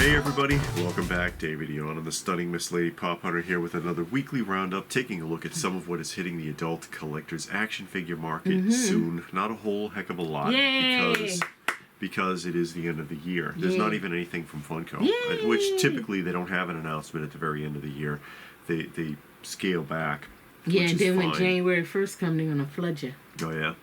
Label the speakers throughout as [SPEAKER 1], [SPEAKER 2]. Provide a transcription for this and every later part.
[SPEAKER 1] Hey everybody, welcome back. David Eon and the Stunning Miss Lady Pop Hunter here with another weekly roundup, taking a look at some of what is hitting the adult collector's action figure market soon. Not a whole heck of a lot.
[SPEAKER 2] Yay!
[SPEAKER 1] Because it is the end of the year. There's not even anything from Funko,
[SPEAKER 2] Yay!
[SPEAKER 1] which typically they don't have an announcement at the very end of the year. They scale back.
[SPEAKER 2] Yeah, and then when January 1st comes, they're going to flood you.
[SPEAKER 1] Oh yeah.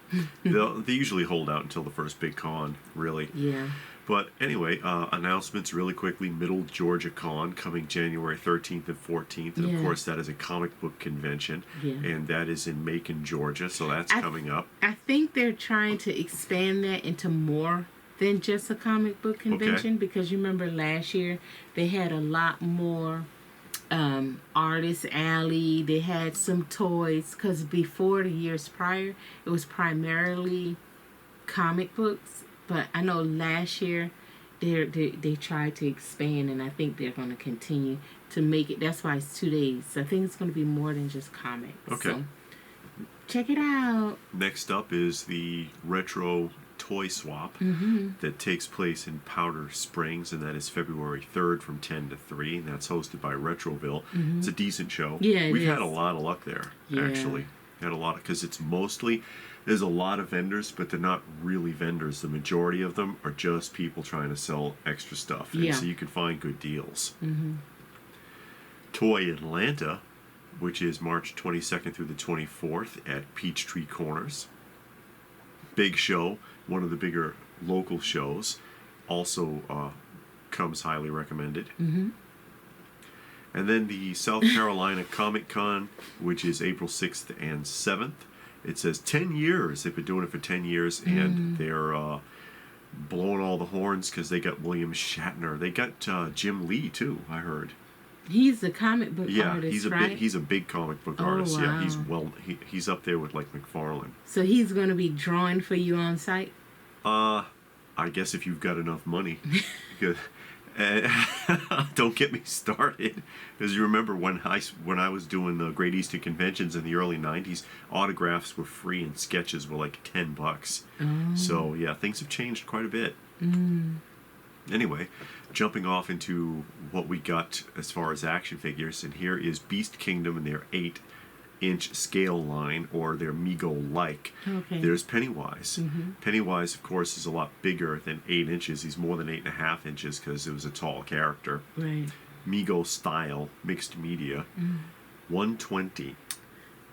[SPEAKER 1] They usually hold out until the first big con, really.
[SPEAKER 2] Yeah.
[SPEAKER 1] But anyway, announcements really quickly. Middle Georgia Con coming January 13th and 14th. And of course, that is a comic book convention.
[SPEAKER 2] Yeah.
[SPEAKER 1] And that is in Macon, Georgia. So that's coming up.
[SPEAKER 2] I think they're trying to expand that into more than just a comic book convention. Because you remember last year, they had a lot more Artist Alley. They had some toys. Because before the years prior, it was primarily comic books. But I know last year they tried to expand, and I think they're going to continue to make it. That's why it's 2 days. So I think it's going to be more than just comics.
[SPEAKER 1] Okay.
[SPEAKER 2] So check it out.
[SPEAKER 1] Next up is the Retro Toy Swap that takes place in Powder Springs, and that is February 3rd from 10 to 3. And that's hosted by Retroville. It's a decent show.
[SPEAKER 2] Yeah,
[SPEAKER 1] We've had a lot of luck there, actually. Had a lot because it's mostly... There's a lot of vendors, but they're not really vendors. The majority of them are just people trying to sell extra stuff. And so you can find good deals. Toy Atlanta, which is March 22nd through the 24th at Peachtree Corners. Big show, one of the bigger local shows. Also comes highly recommended. And then the South Carolina Comic Con, which is April 6th and 7th. It says 10 years. They've been doing it for 10 years, and they're blowing all the horns because they got William Shatner. They got Jim Lee, too, I heard.
[SPEAKER 2] He's a comic book artist, right?
[SPEAKER 1] He's a big comic book artist.
[SPEAKER 2] Wow.
[SPEAKER 1] Yeah, he's up there with, like, McFarlane.
[SPEAKER 2] So he's going to be drawing for you on site?
[SPEAKER 1] I guess if you've got enough money. Because... don't get me started, because you remember when I was doing the Great Eastern Conventions in the early 90s, autographs were free and sketches were like $10. So yeah, things have changed quite a bit. Anyway, jumping off into what we got as far as action figures, and here is Beast Kingdom and their 8-inch scale line, or their Mego-like. There's Pennywise. Pennywise, of course, is a lot bigger than 8 inches. He's more than 8.5 inches because it was a tall character.
[SPEAKER 2] Right.
[SPEAKER 1] Mego style, mixed media. $120.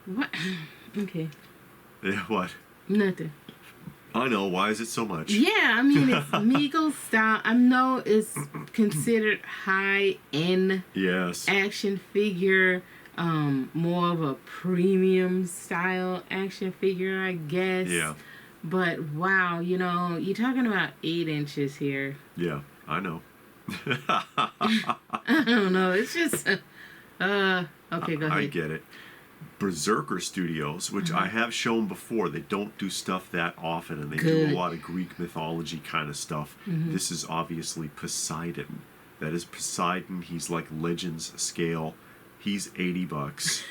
[SPEAKER 2] What? Okay.
[SPEAKER 1] Yeah, what?
[SPEAKER 2] Nothing.
[SPEAKER 1] I know. Why is it so much?
[SPEAKER 2] Yeah, I mean, it's Mego style. I know it's considered high-end action figure. More of a premium style action figure, I guess. Yeah. But wow, you know, you're talking about 8 inches here.
[SPEAKER 1] Yeah, I know.
[SPEAKER 2] I don't know. It's just, okay, go ahead.
[SPEAKER 1] I get it. Berserker Studios, which I have shown before, they don't do stuff that often, and they do a lot of Greek mythology kind of stuff. This is obviously Poseidon. That is Poseidon. He's like Legends scale. He's $80.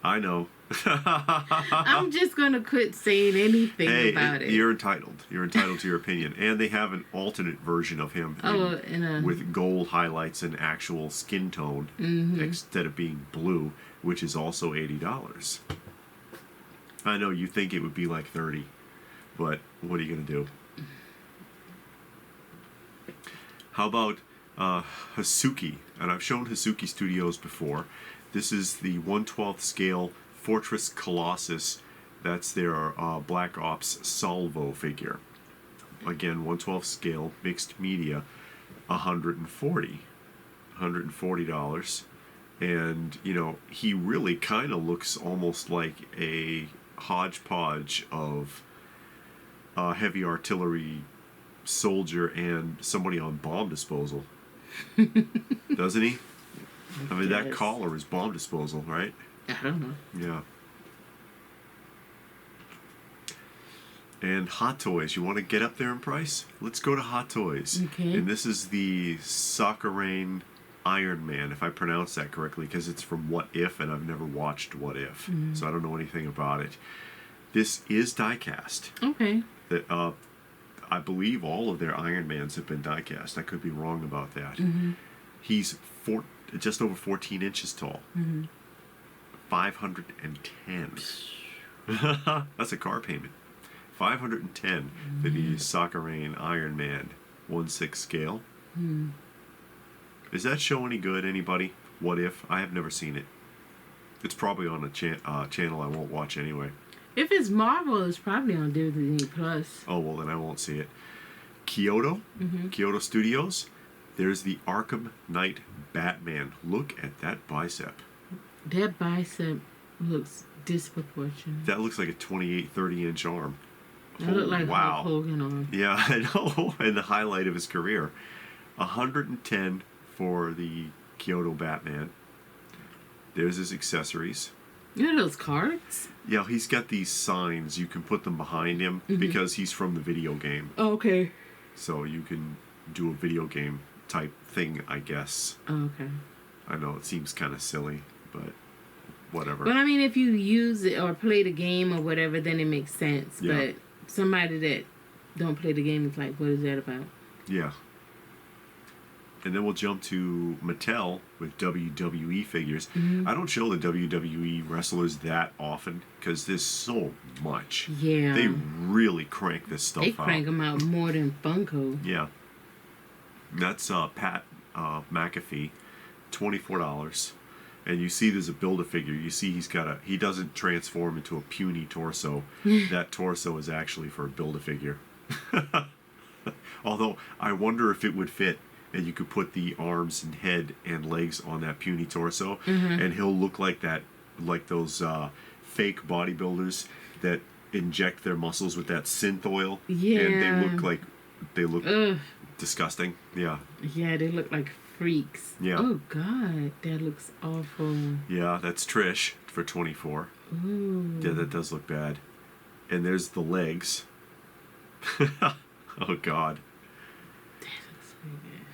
[SPEAKER 1] I know.
[SPEAKER 2] I'm just going to quit saying anything about it.
[SPEAKER 1] You're entitled. You're entitled to your opinion. And they have an alternate version of him with gold highlights and actual skin tone instead of being blue, which is also $80. I know you think it would be like $30, but what are you going to do? How about Hasuki? And I've shown Hasuki Studios before. This is the 1/12 scale Fortress Colossus. That's their Black Ops Salvo figure. Again, 1/12 scale, mixed media, $140. And, you know, he really kind of looks almost like a hodgepodge of heavy artillery soldier and somebody on bomb disposal. Doesn't he? I mean, that collar is bomb disposal, right?
[SPEAKER 2] I don't know.
[SPEAKER 1] Yeah. And Hot Toys. You want to get up there in price? Let's go to Hot Toys.
[SPEAKER 2] Okay.
[SPEAKER 1] And this is the Sakurain Iron Man, if I pronounce that correctly, because it's from What If, and I've never watched What If, so I don't know anything about it. This is die-cast.
[SPEAKER 2] Okay.
[SPEAKER 1] That I believe all of their Iron Mans have been die-cast. I could be wrong about that. He's just over 14 inches tall. 510. That's a car payment. 510 for the Sakharine Iron Man 1/6 scale. Is that show any good, anybody? What If? I have never seen it. It's probably on a channel I won't watch anyway.
[SPEAKER 2] If it's Marvel, it's probably on Disney Plus.
[SPEAKER 1] Oh, well, then I won't see it. Kyoto Studios. There's the Arkham Knight Batman. Look at that bicep.
[SPEAKER 2] That bicep looks disproportionate.
[SPEAKER 1] That looks like a 28, 30-inch arm.
[SPEAKER 2] That look like
[SPEAKER 1] wow.
[SPEAKER 2] Hulk Hogan arm.
[SPEAKER 1] Yeah, I know. And the highlight of his career. 110 for the Kyoto Batman. There's his accessories.
[SPEAKER 2] You know those cards?
[SPEAKER 1] Yeah, he's got these signs. You can put them behind him because he's from the video game.
[SPEAKER 2] Oh, okay.
[SPEAKER 1] So you can do a video game type thing, I guess.
[SPEAKER 2] Oh, okay.
[SPEAKER 1] I know it seems kind of silly, but whatever.
[SPEAKER 2] But I mean, if you use it or play the game or whatever, then it makes sense.
[SPEAKER 1] Yeah.
[SPEAKER 2] But somebody that don't play the game is like, what is that about?
[SPEAKER 1] Yeah. And then we'll jump to Mattel with WWE figures. I don't show the WWE wrestlers that often because there's so much.
[SPEAKER 2] Yeah.
[SPEAKER 1] They really crank this stuff out.
[SPEAKER 2] They crank them out more than Funko.
[SPEAKER 1] Yeah. That's Pat McAfee, $24. And you see there's a Build-A-Figure. You see he doesn't transform into a puny torso. That torso is actually for a Build-A-Figure. Although, I wonder if it would fit. And you could put the arms and head and legs on that puny torso, and he'll look like that, like those fake bodybuilders that inject their muscles with that synth oil.
[SPEAKER 2] Yeah.
[SPEAKER 1] And they look disgusting. Yeah.
[SPEAKER 2] Yeah, they look like freaks.
[SPEAKER 1] Yeah.
[SPEAKER 2] Oh God, that looks awful.
[SPEAKER 1] Yeah, that's Trish for $24.
[SPEAKER 2] Ooh.
[SPEAKER 1] Yeah, that does look bad. And there's the legs. Oh God.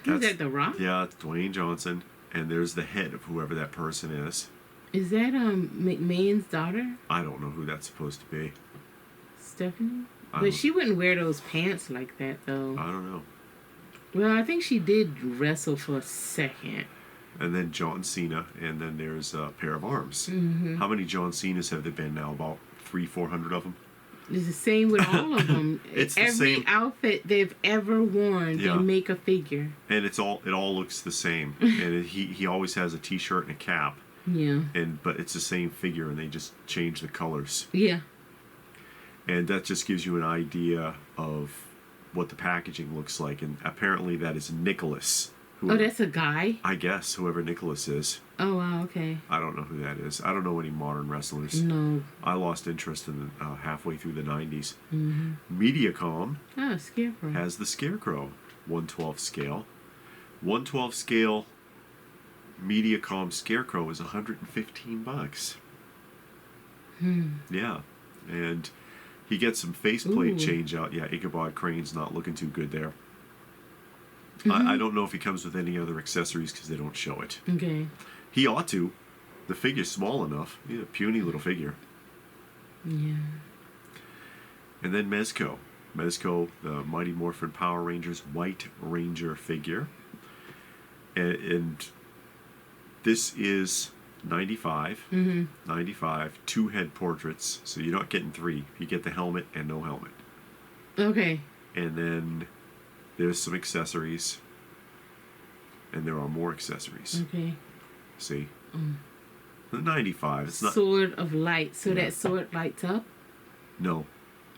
[SPEAKER 2] Is that The Rock?
[SPEAKER 1] Yeah, it's Dwayne Johnson. And there's the head of whoever that person is.
[SPEAKER 2] Is that McMahon's daughter?
[SPEAKER 1] I don't know who that's supposed to be.
[SPEAKER 2] Stephanie? But she wouldn't wear those pants like that, though.
[SPEAKER 1] I don't know.
[SPEAKER 2] Well, I think she did wrestle for a second.
[SPEAKER 1] And then John Cena, and then there's a pair of arms.
[SPEAKER 2] Mm-hmm.
[SPEAKER 1] How many John Cenas have there been now? About 300-400 of them?
[SPEAKER 2] It's the same with all of them.
[SPEAKER 1] It's the
[SPEAKER 2] Every
[SPEAKER 1] same
[SPEAKER 2] outfit they've ever worn,
[SPEAKER 1] Yeah.
[SPEAKER 2] they make a figure.
[SPEAKER 1] And it all looks the same. And he always has a t-shirt and a cap.
[SPEAKER 2] Yeah.
[SPEAKER 1] But it's the same figure, and they just change the colors.
[SPEAKER 2] Yeah.
[SPEAKER 1] And that just gives you an idea of what the packaging looks like. And apparently that is Nicholas.
[SPEAKER 2] Oh, that's a guy?
[SPEAKER 1] I guess, whoever Nicholas is.
[SPEAKER 2] Oh, wow, okay.
[SPEAKER 1] I don't know who that is. I don't know any modern wrestlers.
[SPEAKER 2] No.
[SPEAKER 1] I lost interest in halfway through the 90s.
[SPEAKER 2] Mm-hmm.
[SPEAKER 1] Mediacom
[SPEAKER 2] Oh, Scarecrow.
[SPEAKER 1] has the Scarecrow, 1/12 scale. 1/12 scale Mediacom Scarecrow is $115. Yeah. And he gets some faceplate
[SPEAKER 2] Ooh.
[SPEAKER 1] change out. Yeah, Ichabod Crane's not looking too good there.
[SPEAKER 2] Mm-hmm.
[SPEAKER 1] I don't know if he comes with any other accessories because they don't show it.
[SPEAKER 2] Okay.
[SPEAKER 1] He ought to. The figure's small enough. He's a puny little figure.
[SPEAKER 2] Yeah.
[SPEAKER 1] And then Mezco. Mezco, the Mighty Morphin Power Rangers White Ranger figure. And this is 95. 95. 2 head portraits. So you're not getting 3. You get the helmet and no helmet.
[SPEAKER 2] Okay.
[SPEAKER 1] And then there's some accessories. And there are more accessories.
[SPEAKER 2] Okay.
[SPEAKER 1] See? The 95. It's not.
[SPEAKER 2] Sword of Light. So
[SPEAKER 1] Yeah.
[SPEAKER 2] that sword lights up?
[SPEAKER 1] No.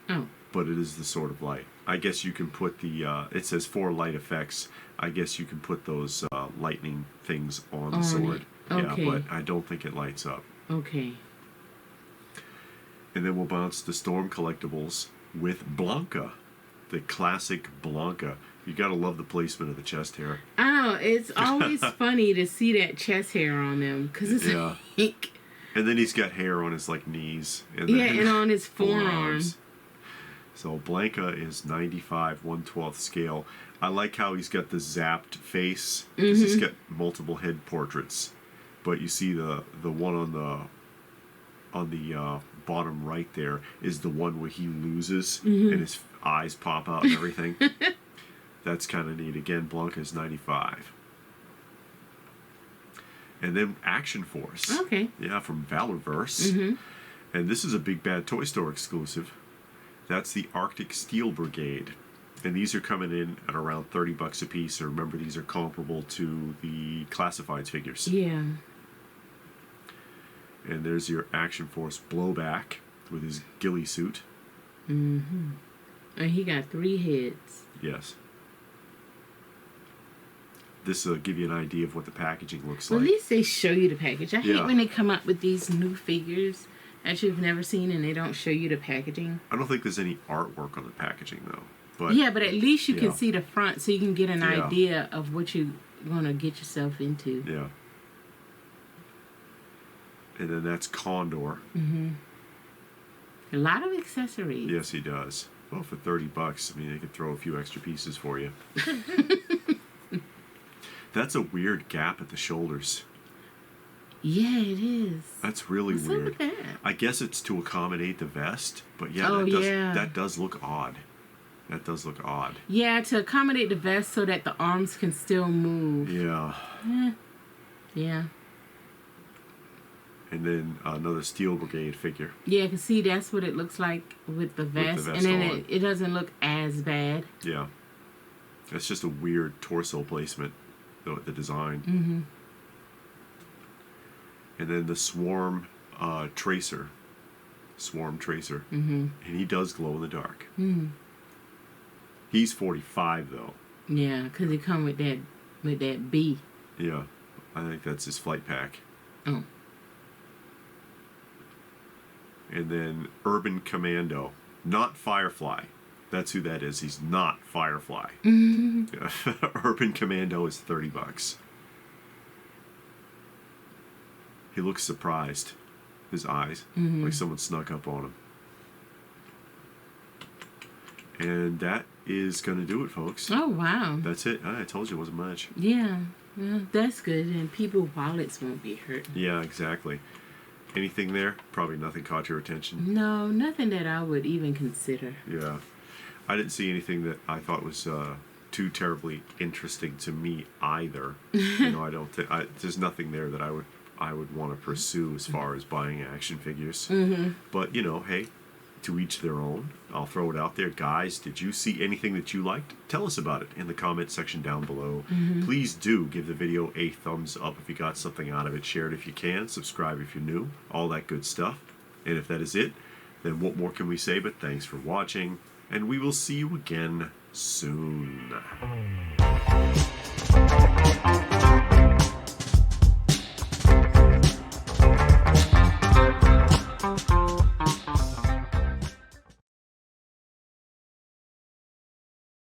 [SPEAKER 2] Oh.
[SPEAKER 1] But it is the Sword of Light. I guess you can put the, it says 4 light effects. I guess you can put those lightning things on the sword.
[SPEAKER 2] Okay.
[SPEAKER 1] Yeah, but I don't think it lights up.
[SPEAKER 2] Okay.
[SPEAKER 1] And then we'll bounce to Storm Collectibles with Blanca, the classic Blanca. You gotta love the placement of the chest hair.
[SPEAKER 2] I know. It's always funny to see that chest hair on them because it's
[SPEAKER 1] Yeah.
[SPEAKER 2] like,
[SPEAKER 1] And then he's got hair on his like knees. And
[SPEAKER 2] yeah,
[SPEAKER 1] then
[SPEAKER 2] and on his
[SPEAKER 1] forearms.
[SPEAKER 2] forearm.
[SPEAKER 1] So Blanca is 95, 1/12 scale. I like how he's got the zapped face because he's got multiple head portraits. But you see the one on the bottom right there is the one where he loses and his eyes pop out and everything. That's kind of neat. Again, Blanca's $95. And then Action Force.
[SPEAKER 2] Okay.
[SPEAKER 1] Yeah, from Valorverse. And this is a Big Bad Toy Store exclusive. That's the Arctic Steel Brigade. And these are coming in at around $30 a piece. So remember, these are comparable to the Classifieds figures.
[SPEAKER 2] Yeah.
[SPEAKER 1] And there's your Action Force Blowback with his ghillie suit.
[SPEAKER 2] And he got 3 heads.
[SPEAKER 1] Yes. This will give you an idea of what the packaging looks
[SPEAKER 2] Well,
[SPEAKER 1] like.
[SPEAKER 2] at least they show you the package. I hate
[SPEAKER 1] Yeah.
[SPEAKER 2] when they come up with these new figures that you've never seen and they don't show you the packaging.
[SPEAKER 1] I don't think there's any artwork on the packaging, though. But
[SPEAKER 2] Yeah, but at least you
[SPEAKER 1] Yeah.
[SPEAKER 2] can see the front so you can get an
[SPEAKER 1] Yeah.
[SPEAKER 2] idea of what you're going to get yourself into.
[SPEAKER 1] Yeah. And then that's Condor.
[SPEAKER 2] A lot of accessories.
[SPEAKER 1] Yes, he does. Well, for $30, I mean, they could throw a few extra pieces for you. That's a weird gap at the shoulders.
[SPEAKER 2] Yeah, it is.
[SPEAKER 1] That's really
[SPEAKER 2] What's
[SPEAKER 1] weird.
[SPEAKER 2] up with that?
[SPEAKER 1] I guess it's to accommodate the vest, but yeah,
[SPEAKER 2] Oh, yeah.
[SPEAKER 1] that does look odd. That does look odd.
[SPEAKER 2] Yeah, to accommodate the vest so that the arms can still move.
[SPEAKER 1] Yeah.
[SPEAKER 2] Yeah.
[SPEAKER 1] And then another Steel Brigade figure.
[SPEAKER 2] Yeah, because see, that's what it looks like with the vest.
[SPEAKER 1] vest
[SPEAKER 2] and then
[SPEAKER 1] on.
[SPEAKER 2] it doesn't look as bad.
[SPEAKER 1] Yeah. That's just a weird torso placement, the design. And then the Swarm Tracer. Swarm Tracer. And he does glow in the dark. He's $45 though.
[SPEAKER 2] Yeah, because it come with that B.
[SPEAKER 1] Yeah. I think that's his flight pack.
[SPEAKER 2] Oh.
[SPEAKER 1] And then Urban Commando. Not Firefly. That's who that is. He's not Firefly. Urban Commando is $30. He looks surprised. His eyes. Like someone snuck up on him. And that is going to do it, folks.
[SPEAKER 2] Oh, wow.
[SPEAKER 1] That's it. I told you it wasn't much.
[SPEAKER 2] Yeah. Well, that's good. And people's wallets won't be hurt.
[SPEAKER 1] Yeah, exactly. Anything there? Probably nothing caught your attention.
[SPEAKER 2] No, nothing that I would even consider.
[SPEAKER 1] Yeah. I didn't see anything that I thought was too terribly interesting to me either. You know, I don't think there's nothing there that I would want to pursue as far as buying action figures. But you know, hey, to each their own. I'll throw it out there, guys. Did you see anything that you liked? Tell us about it in the comment section down below. Please do give the video a thumbs up if you got something out of it. Share it if you can. Subscribe if you're new. All that good stuff. And if that is it, then what more can we say but thanks for watching. And we will see you again soon.